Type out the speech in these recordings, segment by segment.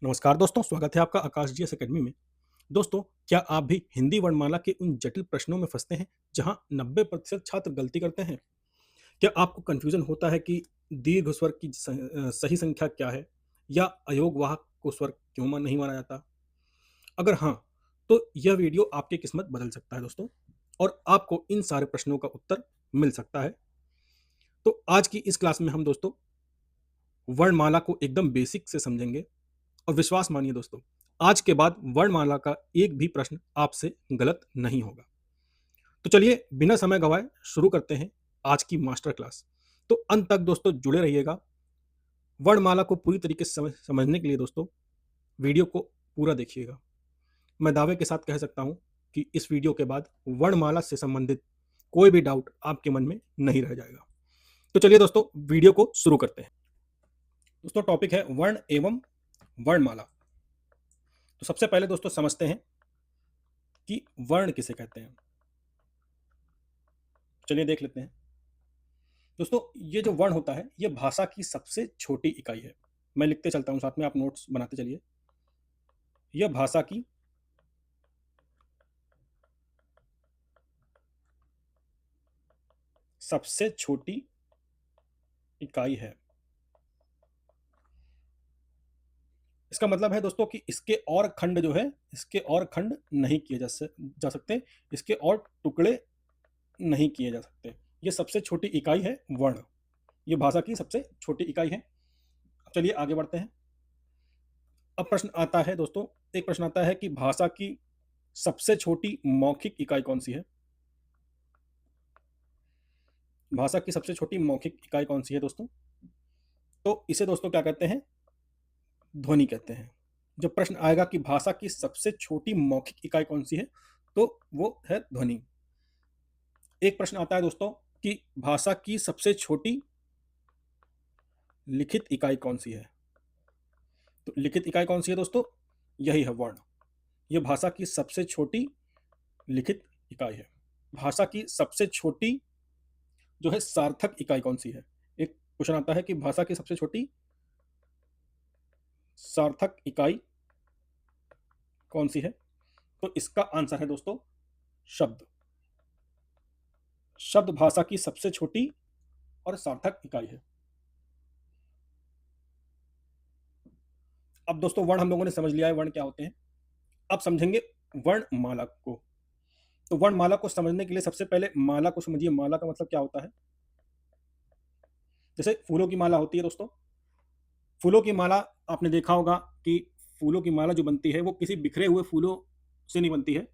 नमस्कार दोस्तों, स्वागत है आपका आकाश जीएस एकेडमी में। दोस्तों, क्या आप भी हिंदी वर्णमाला के उन जटिल प्रश्नों में फंसते हैं, जहां 90% छात्र गलती करते हैं? क्या आपको कन्फ्यूजन होता है कि दीर्घ स्वर की सही संख्या क्या है, या अयोगवाहक को स्वर क्यों नहीं माना जाता? अगर हाँ, तो यह वीडियो आपकी किस्मत बदल सकता है दोस्तों, और आपको इन सारे प्रश्नों का उत्तर मिल सकता है। तो आज की इस क्लास में हम दोस्तों वर्णमाला को एकदम बेसिक से समझेंगे, और विश्वास मानिए दोस्तों, आज के बाद वर्णमाला का एक भी प्रश्न आपसे गलत नहीं होगा। तो चलिए बिना समय गवाए शुरू करते हैं आज की मास्टर क्लास। तो अंत तक दोस्तों जुड़े रहिएगा। वर्णमाला को पूरी तरीके से समझने के लिए दोस्तों वीडियो को पूरा देखिएगा। मैं दावे के साथ कह सकता हूं कि इस वीडियो के बाद वर्णमाला से संबंधित कोई भी डाउट आपके मन में नहीं रह जाएगा। तो चलिए दोस्तों वीडियो को शुरू करते हैं। दोस्तों टॉपिक है वर्ण एवं वर्णमाला। तो सबसे पहले दोस्तों समझते हैं कि वर्ण किसे कहते हैं। चलिए देख लेते हैं। दोस्तों ये जो वर्ण होता है, ये भाषा की सबसे छोटी इकाई है। मैं लिखते चलता हूं, साथ में आप नोट्स बनाते चलिए। यह भाषा की सबसे छोटी इकाई है। इसका मतलब है दोस्तों कि इसके और खंड जो है, इसके और खंड नहीं किए जा सकते, इसके और टुकड़े नहीं किए जा सकते। ये सबसे छोटी इकाई है वर्ण। ये भाषा की सबसे छोटी इकाई है। अब चलिए आगे बढ़ते हैं। अब प्रश्न आता है दोस्तों, एक प्रश्न आता है कि भाषा की सबसे छोटी मौखिक इकाई कौन सी है? भाषा की सबसे छोटी मौखिक इकाई कौन सी है दोस्तों? तो इसे दोस्तों क्या कहते हैं? ध्वनि कहते हैं। जब प्रश्न आएगा कि भाषा की सबसे छोटी मौखिक इकाई कौन सी है, तो वो है ध्वनि। एक प्रश्न आता है दोस्तों कि भाषा की सबसे छोटी लिखित इकाई कौन सी है? तो लिखित इकाई कौन सी है दोस्तों? यही है वर्ण। यह भाषा की सबसे छोटी लिखित इकाई है। भाषा की सबसे छोटी जो है सार्थक इकाई कौन सी है? एक क्वेश्चन आता है कि भाषा की सबसे छोटी सार्थक इकाई कौन सी है? तो इसका आंसर है दोस्तों शब्द। शब्द भाषा की सबसे छोटी और सार्थक इकाई है। अब दोस्तों वर्ण हम लोगों ने समझ लिया है वर्ण क्या होते हैं। अब समझेंगे वर्णमाला को। तो वर्णमाला को समझने के लिए सबसे पहले माला को समझिए। माला का मतलब क्या होता है? जैसे फूलों की माला होती है दोस्तों। फूलों की माला आपने देखा होगा कि फूलों की माला जो बनती है वो किसी बिखरे हुए फूलों से नहीं बनती है।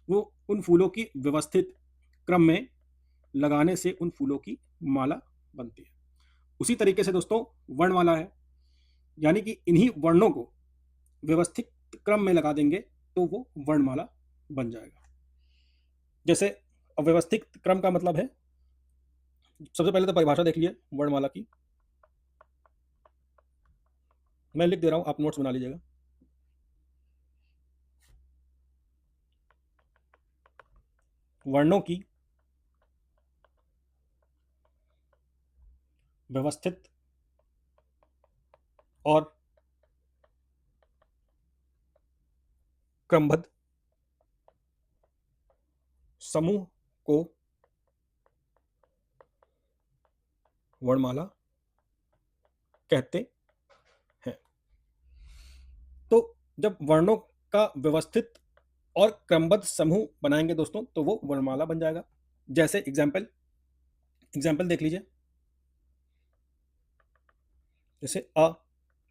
वो उन फूलों की व्यवस्थित क्रम में लगाने से उन फूलों की माला बनती है। उसी तरीके से दोस्तों वर्णमाला है, यानी कि इन्हीं वर्णों को व्यवस्थित क्रम में लगा देंगे तो वो वर्णमाला बन जाएगा। जैसे अव्यवस्थित क्रम का मतलब है, सबसे पहले तो परिभाषा देख लिए वर्णमाला की। मैं लिख दे रहा हूं, आप नोट्स बना लीजिएगा। वर्णों की व्यवस्थित और क्रमबद्ध समूह को वर्णमाला कहते हैं। तो जब वर्णों का व्यवस्थित और क्रमबद्ध समूह बनाएंगे दोस्तों तो वो वर्णमाला बन जाएगा। जैसे एग्जाम्पल एग्जाम्पल देख लीजिए। जैसे अ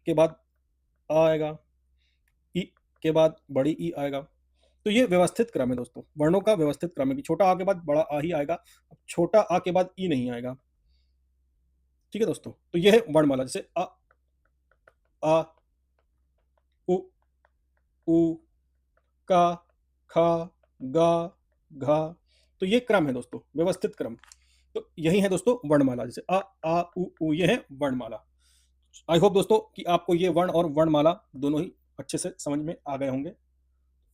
के बाद आ आएगा, ई के बाद बड़ी ई आएगा। तो ये व्यवस्थित क्रम है दोस्तों, वर्णों का व्यवस्थित क्रम है कि छोटा आ के बाद बड़ा आ ही आएगा। अब छोटा आ के बाद ई नहीं आएगा। ठीक है दोस्तों, तो ये है वर्णमाला। जैसे अ, आ, उ, ऊ, का, खा, गा, घा। तो ये क्रम है दोस्तों, व्यवस्थित क्रम। तो यही है दोस्तों वर्णमाला। जैसे अ, आ, उ, ये है वर्णमाला। आई होप दोस्तों कि आपको ये वर्ण और वर्णमाला दोनों ही अच्छे से समझ में आ गए होंगे।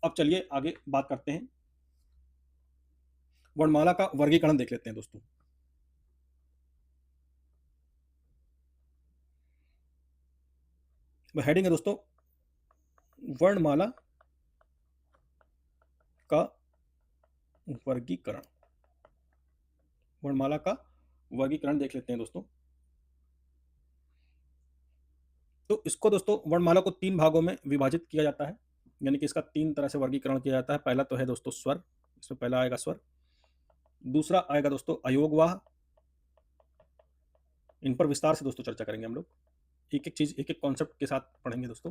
अब चलिए आगे बात करते हैं। वर्णमाला का वर्गीकरण देख लेते हैं दोस्तों। हेडिंग है दोस्तों वर्णमाला का वर्गीकरण। वर्णमाला का वर्गीकरण देख लेते हैं दोस्तों। तो इसको दोस्तों वर्णमाला को 3 भागों में विभाजित किया जाता है, यानी कि इसका 3 तरह से वर्गीकरण किया जाता है। पहला तो है दोस्तों स्वर, इसमें पहला आएगा स्वर। दूसरा आएगा दोस्तों अयोगवाह, इन पर विस्तार से दोस्तों चर्चा करेंगे हम लोग, एक-एक चीज़, एक-एक कॉन्सेप्ट के साथ पढ़ेंगे दोस्तों।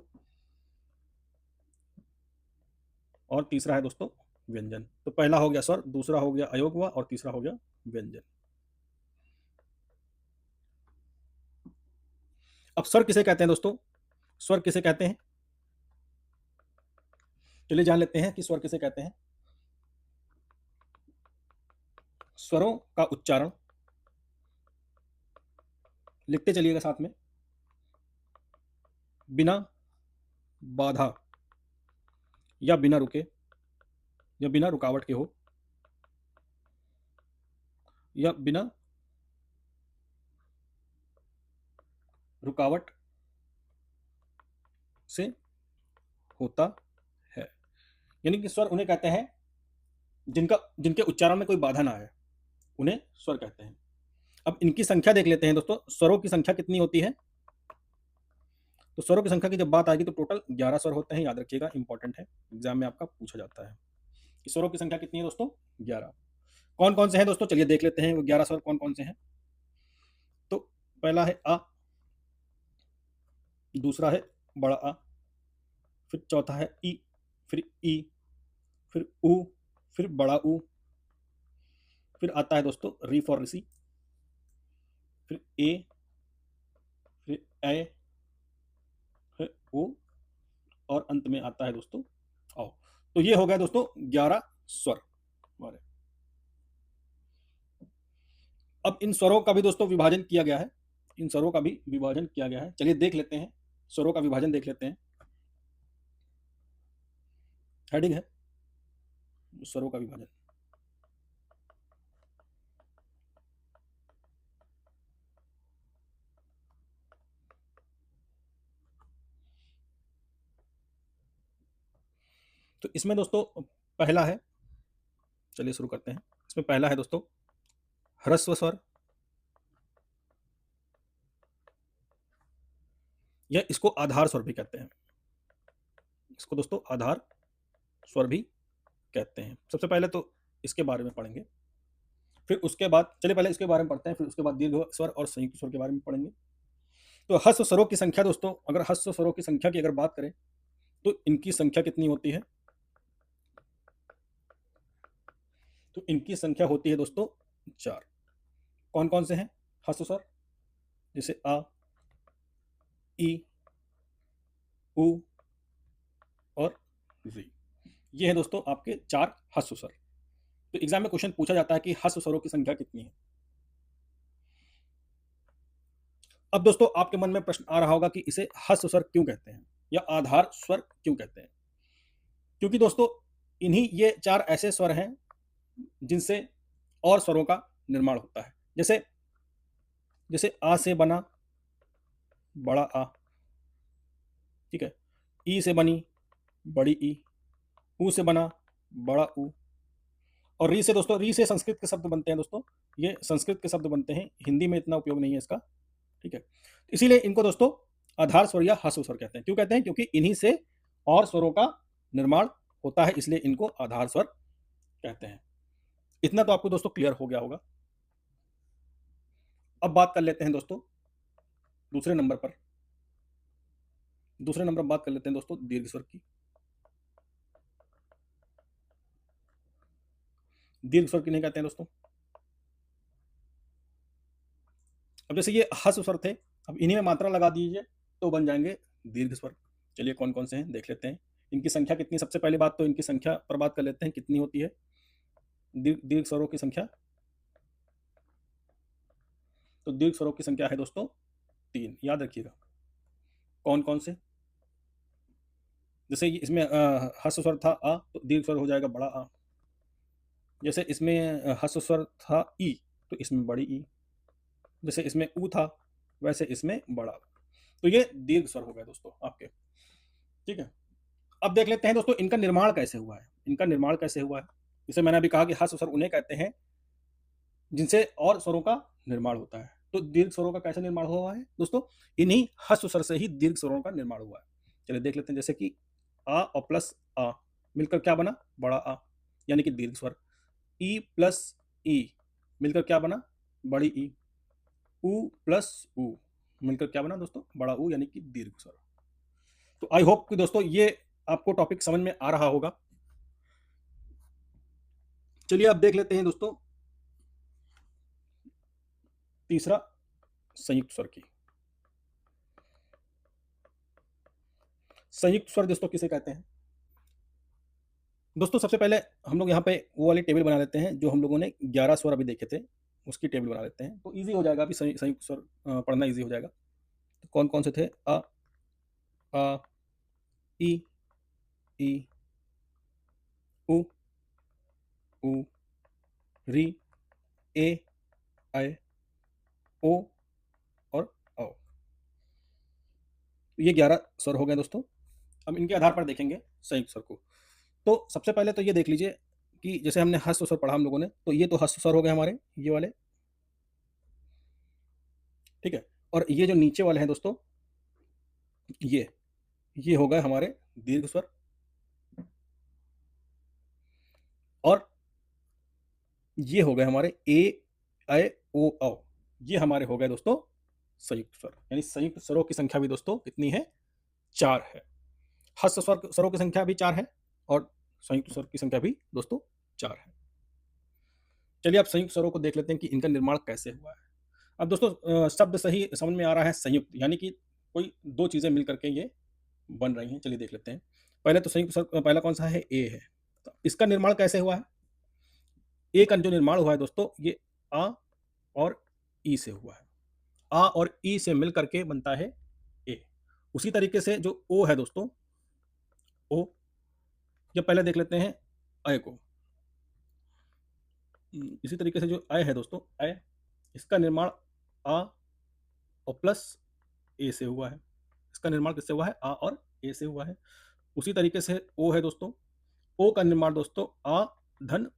और तीसरा है दोस्तों व्यंजन। तो पहला हो गया स्वर, दूसरा हो गया अयोगवाह और तीसरा हो गया व्यंजन। अब स्वर किसे कहते हैं दोस्तों? स्वर किसे कहते हैं? चलिए जान लेते हैं कि स्वर किसे कहते हैं। स्वरों का उच्चारण, लिखते चलिएगा साथ में, बिना बाधा या बिना रुके या बिना रुकावट के हो, या बिना रुकावट से होता है। यानी कि स्वर उन्हें कहते हैं जिनके उच्चारण में कोई बाधा ना आए, उन्हें स्वर कहते हैं। अब इनकी संख्या देख लेते हैं दोस्तों। स्वरों की संख्या कितनी होती है? तो स्वरों की संख्या की जब बात आएगी तो टोटल 11 स्वर होते हैं, याद रखिएगा, इंपॉर्टेंट है, एग्जाम में आपका पूछा जाता है कि स्वरों की संख्या कितनी है दोस्तों? 11। कौन कौन से हैं दोस्तों? चलिए देख लेते हैं वो 11 स्वर कौन कौन से हैं। तो पहला है आ, दूसरा है बड़ा आ, फिर चौथा है ई, फिर ऊ, फिर बड़ा ऊ, फिर आता है दोस्तों री फॉर ऋषि, फिर ए, फिर ए, फिर ओ, और अंत में आता है दोस्तों औ। तो ये हो गया दोस्तों 11 स्वर हमारे। अब इन स्वरों का भी दोस्तों विभाजन किया गया है, इन स्वरों का भी विभाजन किया गया है। चलिए देख लेते हैं, स्वरों का विभाजन देख लेते हैं। हेडिंग है स्वरों का विभाजन। तो इसमें दोस्तों पहला है, चलिए शुरू करते हैं। इसमें पहला है दोस्तों ह्रस्व स्वर, या इसको आधार स्वर भी कहते हैं। इसको दोस्तों आधार स्वर भी कहते हैं। सबसे पहले तो इसके बारे में पढ़ेंगे, फिर उसके बाद, चलिए पहले इसके बारे में पढ़ते हैं, फिर उसके बाद दीर्घ स्वर और संयुक्त स्वर के बारे में पढ़ेंगे। तो ह्रस्व स्वरों की संख्या दोस्तों, अगर ह्रस्व स्वरों की संख्या की अगर बात करें तो इनकी संख्या कितनी होती है? तो इनकी संख्या होती है दोस्तों 4। कौन कौन से हैं ह्रस्व स्वर? जैसे आ, ई, उ और री। ये है दोस्तों आपके 4 ह्रस्व स्वर। तो एग्जाम में क्वेश्चन पूछा जाता है कि ह्रस्व स्वरों की संख्या कितनी है। अब दोस्तों आपके मन में प्रश्न आ रहा होगा कि इसे ह्रस्व स्वर क्यों कहते हैं या आधार स्वर क्यों कहते हैं? क्योंकि दोस्तों इन्हीं ये 4 ऐसे स्वर हैं जिनसे और स्वरों का निर्माण होता है। जैसे जैसे आ से बना बड़ा आ, ठीक है, ई से बनी बड़ी ई, ऊ से बना बड़ा ऊ, और री से दोस्तों, री से संस्कृत के शब्द बनते हैं दोस्तों, ये संस्कृत के शब्द बनते हैं, हिंदी में इतना उपयोग नहीं है इसका, ठीक है। इसीलिए इनको दोस्तों आधार स्वर या ह्रस्व स्वर कहते हैं। क्यों कहते हैं? क्योंकि इन्हीं से और स्वरों का निर्माण होता है, इसलिए इनको आधार स्वर कहते हैं। इतना तो आपको दोस्तों क्लियर हो गया होगा। अब बात कर लेते हैं दोस्तों दूसरे नंबर पर, दूसरे नंबर पर बात कर लेते हैं दोस्तों दीर्घ स्वर की। दीर्घ स्वर किन्हें कहते हैं दोस्तों? अब जैसे ये ह्रस्व स्वर थे, अब इन्हीं में मात्रा लगा दीजिए तो बन जाएंगे दीर्घ स्वर। चलिए कौन कौन से हैं देख लेते हैं। इनकी संख्या कितनी, सबसे पहले बात तो इनकी संख्या पर बात कर लेते हैं, कितनी होती है दीर्घ स्वरों की संख्या? तो दीर्घ स्वरों की संख्या है दोस्तों 3, याद रखिएगा। कौन कौन से? जैसे इसमें ह्रस्व स्वर था आ, तो दीर्घ स्वर हो जाएगा बड़ा आ। जैसे इसमें ह्रस्व स्वर था ई, तो इसमें बड़ी ई। जैसे इसमें ऊ था, वैसे इसमें बड़ा। तो ये दीर्घ स्वर हो गए दोस्तों आपके, ठीक है। अब देख लेते हैं दोस्तों इनका निर्माण कैसे हुआ है। इनका निर्माण कैसे हुआ है? जैसे मैंने अभी कहा कि ह्रस्व स्वर उन्हें कहते हैं जिनसे और स्वरों का निर्माण होता है। तो दीर्घ स्वरों का कैसे निर्माण हुआ है दोस्तों? इन्हीं ह्रस्व स्वर से ही दीर्घ स्वरों का निर्माण हुआ है। चलिए देख लेते हैं, जैसे कि आ और प्लस आ मिलकर क्या बना? बड़ा आ, यानी कि दीर्घ स्वर। ई प्लस ई मिलकर क्या बना? बड़ी ई। उ प्लस उ मिलकर क्या बना दोस्तों? बड़ा उ, यानी कि दीर्घ स्वर। तो आई होप कि दोस्तों ये आपको टॉपिक समझ में आ रहा होगा। चलिए अब देख लेते हैं दोस्तों तीसरा संयुक्त स्वर की। संयुक्त स्वर दोस्तों किसे कहते हैं? दोस्तों सबसे पहले हम लोग यहाँ पे वो वाली टेबल बना लेते हैं जो हम लोगों ने 11 स्वर अभी देखे थे, उसकी टेबल बना लेते हैं, तो ईज़ी हो जाएगा, अभी संयुक्त स्वर पढ़ना ईज़ी हो जाएगा। तो कौन-कौन से थे? आ, ई, ई, उ, ऊ, री, ए, ऐ, ओ और औ। ये 11 स्वर हो गए दोस्तों। अब इनके आधार पर देखेंगे संयुक्त स्वर को। तो सबसे पहले तो ये देख लीजिए कि जैसे हमने ह्रस्व स्वर पढ़ा हम लोगों ने, तो ये तो ह्रस्व स्वर हो गए हमारे, ये वाले, ठीक है? और ये जो नीचे वाले हैं दोस्तों, ये ये हो गए हमारे दीर्घ स्वर। और ये हो गए हमारे ए, ऐ, ओ, औ। ये हमारे हो गए दोस्तों संयुक्त स्वर। यानी संयुक्त स्वरों की संख्या भी दोस्तों कितनी है? 4 है। ह्रस्व स्वर स्वरों की संख्या भी 4 है और संयुक्त स्वर की संख्या भी दोस्तों 4 है। चलिए अब संयुक्त स्वरों को देख लेते हैं कि इनका निर्माण कैसे हुआ है। अब दोस्तों शब्द सही समझ में आ रहा है संयुक्त, यानी कि कोई 2 चीज़ें मिल करके ये बन रही हैं। चलिए देख लेते हैं। पहले तो संयुक्त स्वर पहला कौन-सा है? ए है। तो इसका निर्माण कैसे हुआ है? ए का जो निर्माण हुआ है दोस्तों, ये आ और ई से हुआ है। आ और ई से मिल करके बनता है ए। उसी तरीके से जो ओ है दोस्तों, ओ, या पहले देख लेते हैं अ को। इसी तरीके से जो अ है दोस्तों, अ, इसका निर्माण आ और प्लस ए से हुआ है। इसका निर्माण किससे हुआ है? आ और ए से हुआ है। उसी तरीके से ओ है दोस्तों, ओ का निर्माण दोस्तों आ धन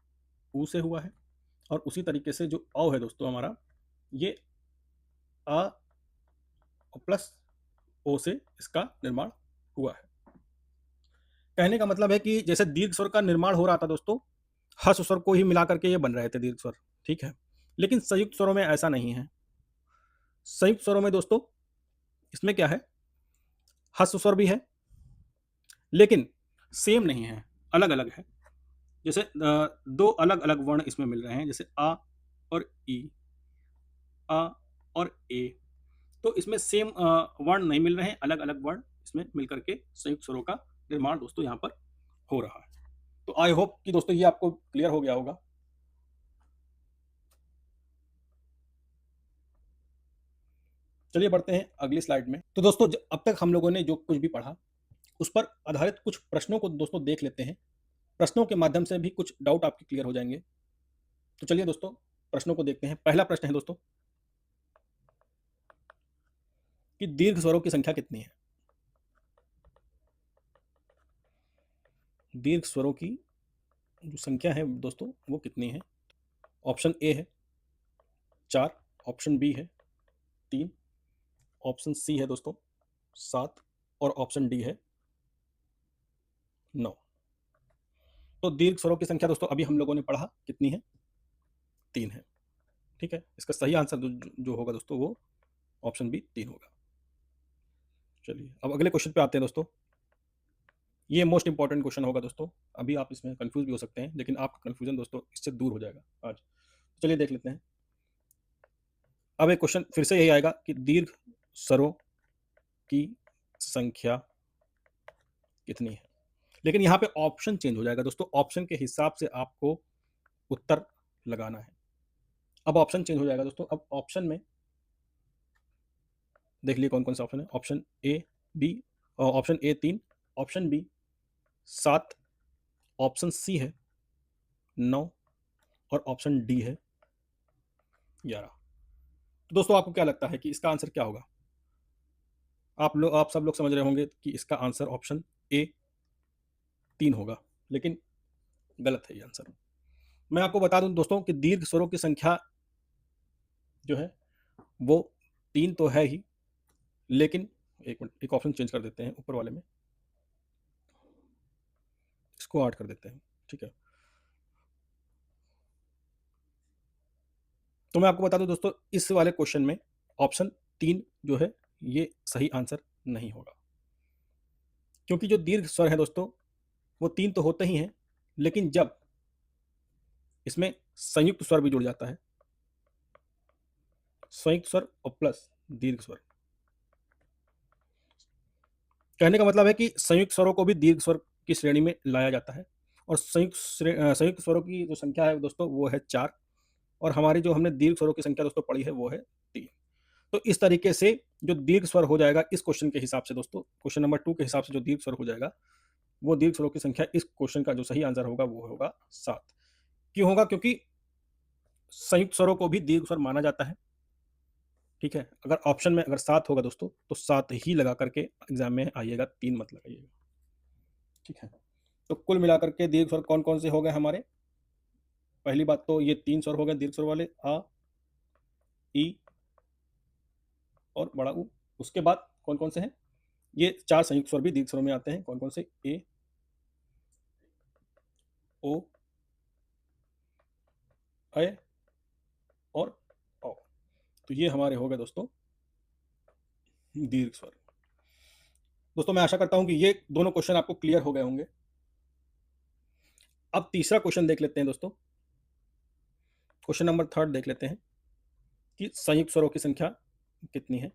ऊ से हुआ है। और उसी तरीके से जो औ है दोस्तों हमारा, ये आ और प्लस ओ से इसका निर्माण हुआ है। कहने का मतलब है कि जैसे दीर्घ स्वर का निर्माण हो रहा था दोस्तों, ह्रस्व स्वर को ही मिला करके ये बन रहे थे दीर्घ स्वर, ठीक है? लेकिन संयुक्त स्वरों में ऐसा नहीं है। संयुक्त स्वरों में दोस्तों इसमें क्या है? ह्रस्व स्वर भी है, लेकिन सेम नहीं है, अलग-अलग है। जैसे 2 अलग-अलग वर्ण इसमें मिल रहे हैं, जैसे आ और ई, आ और ए। तो इसमें सेम वर्ण नहीं मिल रहे हैं, अलग-अलग वर्ण इसमें मिल करके संयुक्त स्वरों का निर्माण दोस्तों यहाँ पर हो रहा है। तो आई होप कि दोस्तों ये आपको क्लियर हो गया होगा। चलिए बढ़ते हैं अगली स्लाइड में। तो दोस्तों अब तक हम लोगों ने जो कुछ भी पढ़ा, उस पर आधारित कुछ प्रश्नों को दोस्तों देख लेते हैं। प्रश्नों के माध्यम से भी कुछ डाउट आपके क्लियर हो जाएँगे। तो चलिए दोस्तों प्रश्नों को देखते हैं। पहला प्रश्न है दोस्तों कि दीर्घ स्वरों की संख्या कितनी है? दीर्घ स्वरों की जो संख्या है दोस्तों वो कितनी है? ऑप्शन ए है 4, ऑप्शन बी है 3, ऑप्शन सी है दोस्तों 7 और ऑप्शन डी है 9। तो दीर्घ स्वरों की संख्या दोस्तों अभी हम लोगों ने पढ़ा कितनी है? 3 है। ठीक है? इसका सही आंसर जो होगा दोस्तों वो ऑप्शन बी 3 होगा। चलिए अब अगले क्वेश्चन पे आते हैं दोस्तों। ये मोस्ट इंपॉर्टेंट क्वेश्चन होगा दोस्तों। अभी आप इसमें कंफ्यूज भी हो सकते हैं, लेकिन आपका कंफ्यूजन दोस्तों इससे दूर हो जाएगा आज। तो चलिए देख लेते हैं। अब एक क्वेश्चन फिर से यही आएगा कि दीर्घ स्वरों की संख्या कितनी है? लेकिन यहाँ पे ऑप्शन चेंज हो जाएगा दोस्तों। ऑप्शन के हिसाब से आपको उत्तर लगाना है। अब ऑप्शन चेंज हो जाएगा दोस्तों। अब ऑप्शन में देख लिए कौन-कौन से ऑप्शन है। Option A, B, option A 3, option B 7, option C है 9 और ऑप्शन डी है 11। तो दोस्तों आपको क्या लगता है कि इसका आंसर क्या होगा? आप सब लोग समझ रहे होंगे कि इसका आंसर ऑप्शन ए 3 होगा, लेकिन गलत है ये आंसर। मैं आपको बता दूं दोस्तों कि दीर्घ स्वरों की संख्या जो है वो 3 तो है ही, लेकिन एक मिनट, एक ऑप्शन चेंज कर देते हैं ऊपर वाले में, इसको 8 कर देते हैं, ठीक है। तो मैं आपको बता दूं दोस्तों, इस वाले क्वेश्चन में ऑप्शन 3 जो है ये सही आंसर नहीं होगा, क्योंकि जो दीर्घ स्वर है दोस्तों वो 3 तो होते ही हैं, लेकिन जब इसमें संयुक्त स्वर भी जुड़ जाता है, संयुक्त स्वर और प्लस दीर्घ स्वर, कहने का मतलब है कि संयुक्त स्वरों को भी दीर्घ स्वर की श्रेणी में लाया जाता है, और संयुक्त स्वरों की जो संख्या है दोस्तों वो है 4, और हमारी जो हमने दीर्घ स्वरों की संख्या दोस्तों पढ़ी है वो है 3। तो इस तरीके से जो दीर्घ स्वर हो जाएगा इस क्वेश्चन के हिसाब से दोस्तों, क्वेश्चन नंबर 2 के हिसाब से जो दीर्घ स्वर हो जाएगा, वो दीर्घ स्वरों की संख्या इस क्वेश्चन का जो सही आंसर होगा वो होगा 7। क्यों होगा? क्योंकि संयुक्त स्वरों को भी दीर्घ स्वर माना जाता है, ठीक है। अगर ऑप्शन में अगर 7 होगा दोस्तों तो 7 ही लगा करके एग्जाम में आइएगा, 3 मत लगाइएगा, ठीक है। तो कुल मिलाकर के दीर्घ स्वर कौन कौन से हो गए हमारे? पहली बात तो ये 3 स्वर हो गए दीर्घ स्वर वाले, आ, ई और बड़ा ऊ। उसके बाद कौन कौन से हैं? ये 4 संयुक्त स्वर भी दीर्घ स्वरों में आते हैं। कौन कौन से? ए, ओ, ऐ और औ। तो ये हमारे हो गए दोस्तों दीर्घ स्वर। दोस्तों मैं आशा करता हूं कि ये दोनों क्वेश्चन आपको क्लियर हो गए होंगे। अब तीसरा क्वेश्चन देख लेते हैं दोस्तों। क्वेश्चन नंबर 3 देख लेते हैं कि संयुक्त स्वरों की संख्या कितनी है।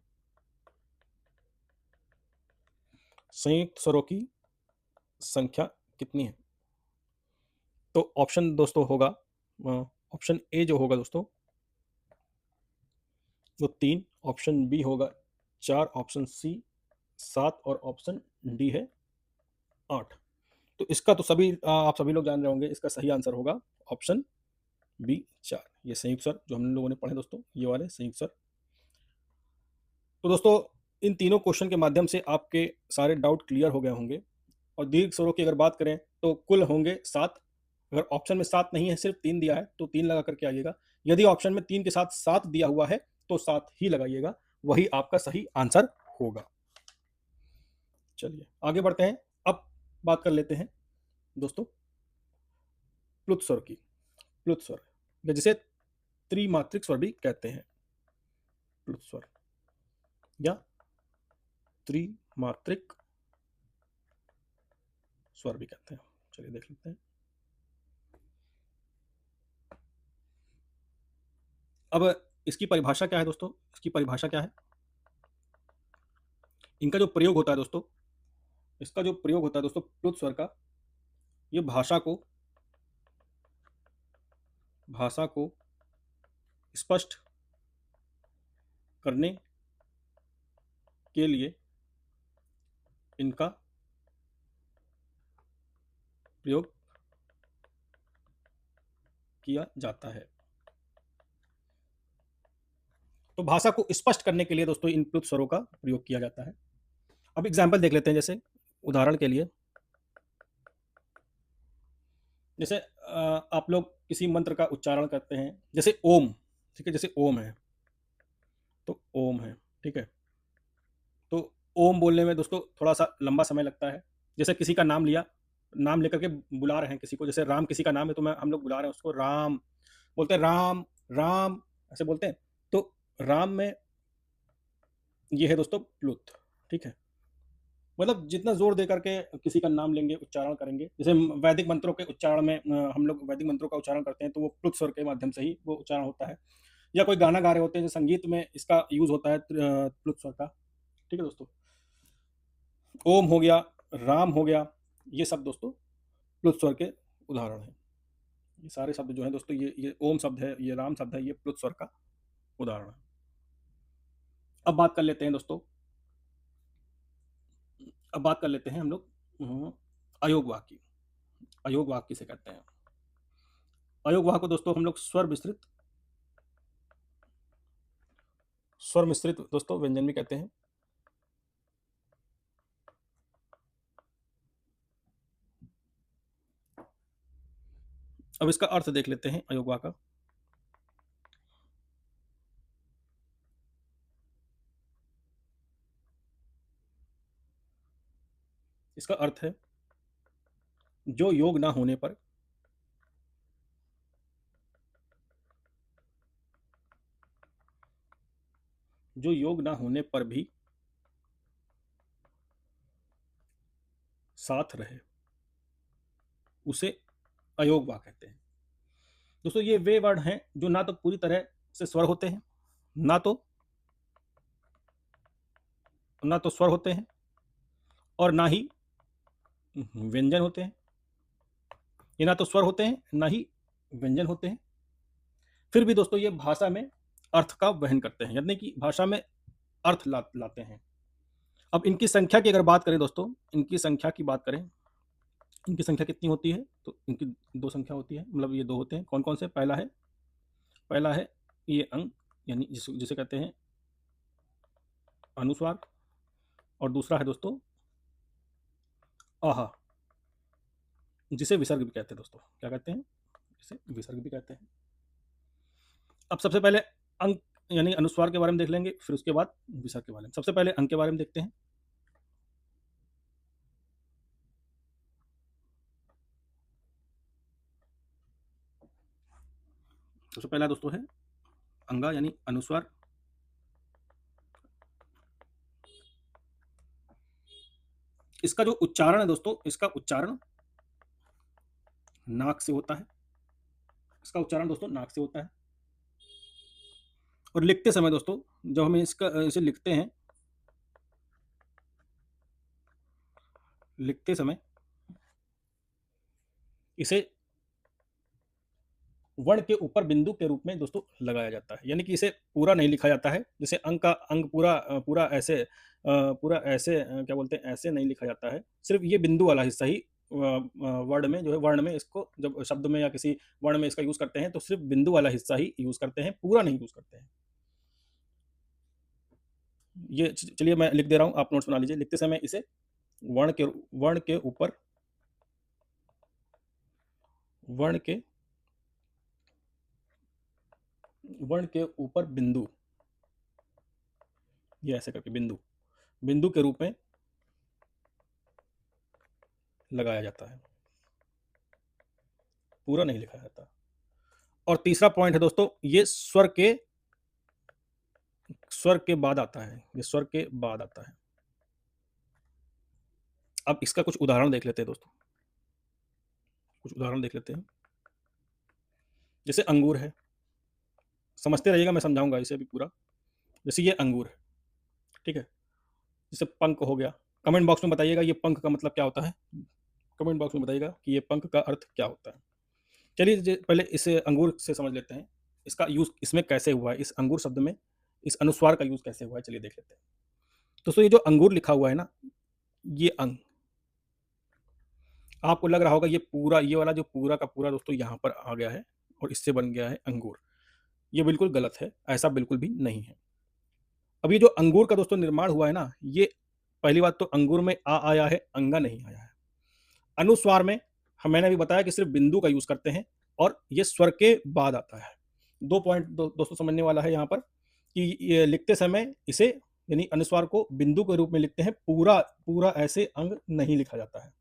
संयुक्त स्वरों की संख्या कितनी है? तो ऑप्शन दोस्तों होगा, ऑप्शन ए जो होगा दोस्तों वो 3, ऑप्शन बी होगा 4, ऑप्शन सी 7 और ऑप्शन डी है 8। तो इसका तो सभी आप सभी लोग जान रहे होंगे, इसका सही आंसर होगा ऑप्शन बी 4। ये संयुक्त स्वर जो हम लोगों ने पढ़े दोस्तों, ये वाले संयुक्त स्वर। तो दोस्तों इन तीनों क्वेश्चन के माध्यम से आपके सारे डाउट क्लियर हो गए होंगे। और दीर्घ स्वरों की अगर बात करें तो कुल होंगे 7। अगर ऑप्शन में 7 नहीं है, सिर्फ 3 दिया है, तो 3 लगा करके आइएगा। यदि ऑप्शन में 3 के साथ 7 दिया हुआ है तो 7 ही लगाइएगा, वही आपका सही आंसर होगा। चलिए आगे बढ़ते हैं। अब बात कर लेते हैं दोस्तों प्लुत स्वर की। प्लुत स्वर या जिसे त्रिमात्रिक स्वर भी कहते हैं, प्लुत स्वर या त्रिमात्रिक स्वर भी कहते हैं। चलिए देख लेते हैं। अब इसकी परिभाषा क्या है दोस्तों? इसकी परिभाषा क्या है? इनका जो प्रयोग होता है दोस्तों, इसका जो प्रयोग होता है दोस्तों प्लुत स्वर का, ये भाषा को स्पष्ट करने के लिए इनका प्रयोग किया जाता है। तो भाषा को स्पष्ट करने के लिए दोस्तों इन प्लुत स्वरों का प्रयोग किया जाता है। अब एग्जाम्पल देख लेते हैं। जैसे उदाहरण के लिए, जैसे आप लोग किसी मंत्र का उच्चारण करते हैं, जैसे ओम, ठीक है, जैसे ओम है तो ओम है, ठीक है। तो ओम बोलने में दोस्तों थोड़ा सा लंबा समय लगता है। जैसे किसी का नाम लिया, नाम लेकर के बुला रहे हैं किसी को, जैसे राम किसी का नाम है तो मैं हम लोग बुला रहे हैं उसको राम, बोलते हैं राम राम, ऐसे बोलते हैं। तो राम में ये है दोस्तों प्लुत, ठीक है। मतलब जितना जोर दे करके किसी का नाम लेंगे, उच्चारण करेंगे, जैसे वैदिक मंत्रों के उच्चारण में हम लोग वैदिक मंत्रों का उच्चारण करते हैं तो वो प्लुत स्वर के माध्यम से ही वो उच्चारण होता है। या कोई गाना गा रहे होते हैं, जो संगीत में इसका यूज होता है प्लुत स्वर का, ठीक है दोस्तों। ओम हो गया, राम हो गया, ये सब दोस्तों प्लुत स्वर के उदाहरण हैं। ये सारे शब्द जो है दोस्तों, ये ओम शब्द है, ये राम शब्द है, ये प्लुत स्वर का उदाहरण है। अब बात कर लेते हैं दोस्तों, अब बात कर लेते हैं हम लोग अयोग वाक्य की। अयोग वाक्य किसे कहते हैं? अयोग वाक्य को दोस्तों हम लोग स्वर मिश्रित दोस्तों व्यंजन भी कहते हैं। अब इसका अर्थ देख लेते हैं अयोगवा का। इसका अर्थ है जो योग ना होने पर भी साथ रहे, उसे अयोगवा कहते हैं। दोस्तों ये वे वर्ड हैं जो ना तो पूरी तरह से स्वर होते हैं, ना तो स्वर होते हैं, और ना ही व्यंजन होते हैं। ये ना तो स्वर होते हैं, ना ही व्यंजन होते हैं। फिर भी दोस्तों ये भाषा में अर्थ का वहन करते हैं, यानी कि भाषा में अर्थ लाते हैं। अब इनकी संख्या की अगर बात करें दोस्तों, इनकी संख्या की बात करें, इनकी संख्या कितनी होती है, तो इनकी दो संख्या होती है, मतलब ये दो होते हैं। कौन कौन से? पहला है ये अंग, यानी जिसे कहते हैं अनुस्वार, और दूसरा है दोस्तों आहा, जिसे विसर्ग भी कहते हैं। दोस्तों क्या कहते हैं? इसे विसर्ग भी कहते हैं। अब सबसे पहले अंक यानी अनुस्वार के बारे में देख लेंगे, फिर उसके बाद विसर्ग के बारे में। सबसे पहले अंक के बारे में देखते हैं। सबसे पहला दोस्तों है अंगा यानी अनुस्वार। इसका जो उच्चारण है दोस्तों, इसका उच्चारण नाक से होता है। इसका उच्चारण दोस्तों नाक से होता है। और लिखते समय दोस्तों, जब हम इसे लिखते समय इसे वर्ण के ऊपर बिंदु के रूप में दोस्तों लगाया जाता है, यानी कि इसे पूरा नहीं लिखा जाता है। जैसे अंग का अंग पूरा ऐसे क्या बोलते हैं, ऐसे नहीं लिखा जाता है। सिर्फ ये बिंदु वाला हिस्सा ही वर्ड में जो है, वर्ण में इसको जब शब्द में या किसी वर्ण में इसका यूज करते हैं तो सिर्फ बिंदु वाला हिस्सा ही यूज करते हैं, पूरा नहीं यूज करते हैं। ये चलिए मैं लिख दे रहा हूं, आप नोट्स बना लीजिए। लिखते समय इसे वर्ण के ऊपर वर्ण के वर्ण के ऊपर बिंदु, ये ऐसे करके बिंदु के रूप में लगाया जाता है, पूरा नहीं लिखा जाता। और तीसरा पॉइंट है दोस्तों, ये स्वर के बाद आता है, ये स्वर के बाद आता है। अब इसका कुछ उदाहरण देख लेते हैं दोस्तों, कुछ उदाहरण देख लेते हैं। जैसे अंगूर है, समझते रहिएगा, मैं समझाऊंगा इसे भी पूरा। जैसे ये अंगूर है, ठीक है। जैसे पंख हो गया। कमेंट बॉक्स में बताइएगा ये पंख का मतलब क्या होता है, कमेंट बॉक्स में बताइएगा कि ये पंख का अर्थ क्या होता है। चलिए पहले इसे अंगूर से समझ लेते हैं, इसका यूज इसमें कैसे हुआ है, इस अंगूर शब्द में इस अनुस्वार का यूज कैसे हुआ है, चलिए देख लेते हैं। दोस्तों ये जो अंगूर लिखा हुआ है ना, ये अंग, आपको लग रहा होगा ये वाला जो पूरा का पूरा दोस्तों यहाँ पर आ गया है और इससे बन गया है अंगूर। ये बिल्कुल गलत है, ऐसा बिल्कुल भी नहीं है। अब ये जो अंगूर का दोस्तों निर्माण हुआ है ना, ये पहली बात तो अंगूर में आ आया है, अंगा नहीं आया है। अनुस्वार में मैंने अभी बताया कि सिर्फ बिंदु का यूज करते हैं और ये स्वर के बाद आता है। दो पॉइंट दोस्तों समझने वाला है यहाँ पर कि ये लिखते समय इसे यानी अनुस्वार को बिंदु के रूप में लिखते हैं, पूरा पूरा ऐसे अंग नहीं लिखा जाता है।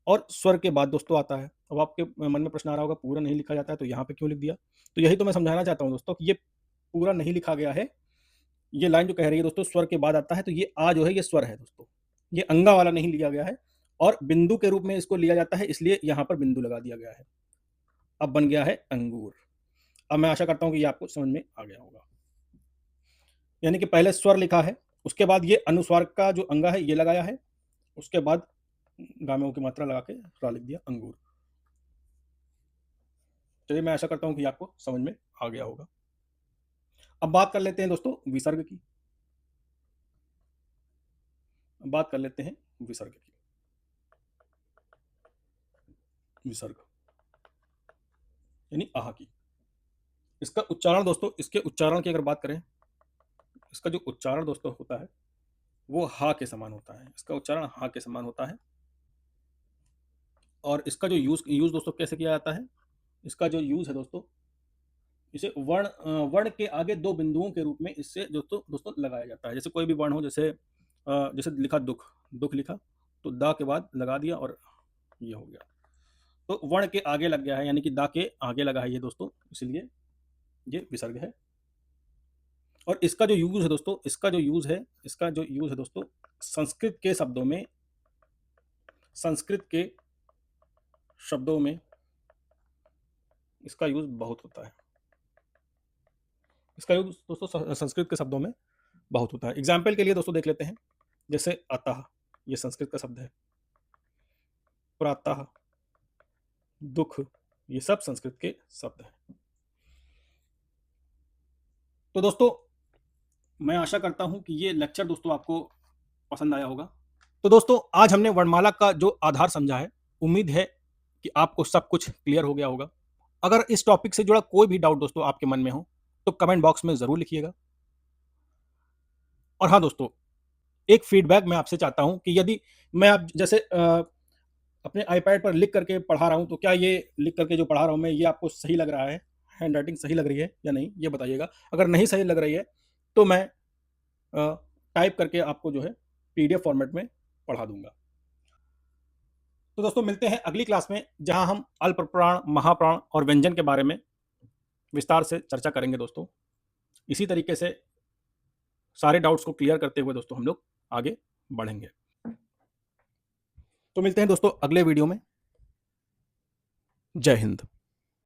और स्वर के बाद दोस्तों आता है। अब आपके मन में प्रश्न आ रहा होगा पूरा नहीं लिखा जाता है तो यहाँ पे क्यों लिख दिया, तो यही तो मैं समझाना चाहता हूँ दोस्तों कि ये पूरा नहीं लिखा गया है। ये लाइन जो कह रही है दोस्तों स्वर के बाद आता है, तो ये आ जो है ये स्वर है दोस्तों, ये अंगा वाला नहीं लिया गया है और बिंदु के रूप में इसको लिया जाता है, इसलिए यहाँ पर बिंदु लगा दिया गया है। अब बन गया है अंगूर। अब मैं आशा करता हूँ कि ये आपको समझ में आ गया होगा। यानी कि पहले स्वर लिखा है, उसके बाद ये अनुस्वार का जो अंगा है ये लगाया है, उसके बाद गामियों की मात्रा लगा के रा लिख दिया अंगूर। चलिए मैं आशा करता हूँ कि आपको समझ में आ गया होगा। अब बात कर लेते हैं दोस्तों विसर्ग की। बात कर लेते हैं विसर्ग की। विसर्ग यानी आह की। इसका उच्चारण दोस्तों, इसके उच्चारण की अगर बात करें, इसका जो उच्चारण दोस्तों होता है वो हा के समान होता है। इसका उच्चारण हा के समान होता है। और इसका जो यूज़ दोस्तों कैसे किया जाता है? इसका जो यूज़ है दोस्तों, इसे वर्ण के आगे 2 बिंदुओं के रूप में इससे दोस्तों दोस्तों लगाया जाता है। जैसे कोई भी वर्ण हो, जैसे लिखा दुःख, दुःख लिखा, तो दा के बाद लगा दिया और ये हो गया। तो वर्ण के आगे लग गया है, यानी कि दा के आगे लगा है ये दोस्तों, इसलिए ये विसर्ग है। और इसका जो यूज़ है दोस्तों, संस्कृत के शब्दों में संस्कृत के शब्दों में इसका यूज़ बहुत होता है। इसका यूज़ दोस्तों संस्कृत के शब्दों में बहुत होता है। एग्ज़ाम्पल के लिए दोस्तों देख लेते हैं, जैसे अतः, ये संस्कृत का शब्द है। प्रातः, दुःख, ये सब संस्कृत के शब्द हैं। तो दोस्तों, मैं आशा करता हूँ कि ये लेक्चर दोस्तों आपको पसंद आया होगा। तो दोस्तों, आज हमने वर्णमाला का जो आधार समझा है, उम्मीद है कि आपको सब कुछ क्लियर हो गया होगा। अगर इस टॉपिक से जुड़ा कोई भी डाउट दोस्तों आपके मन में हो, तो कमेंट बॉक्स में ज़रूर लिखिएगा। और हाँ दोस्तों, एक फीडबैक मैं आपसे चाहता हूँ कि यदि मैं आप जैसे अपने आईपैड पर लिख करके पढ़ा रहा हूँ, तो क्या ये लिख करके जो पढ़ा रहा हूँ मैं, ये आपको सही लग रहा है? हैंडराइटिंग सही लग रही है या नहीं, ये बताइएगा। अगर नहीं सही लग रही है, तो मैं टाइप करके आपको जो है पीडीएफ फॉर्मेट में पढ़ा दूंगा। तो दोस्तों, मिलते हैं अगली क्लास में, जहां हम अल्प प्राण, महाप्राण और व्यंजन के बारे में विस्तार से चर्चा करेंगे दोस्तों। इसी तरीके से सारे डाउट्स को क्लियर करते हुए दोस्तों हम लोग आगे बढ़ेंगे। तो मिलते हैं दोस्तों अगले वीडियो में। जय हिंद।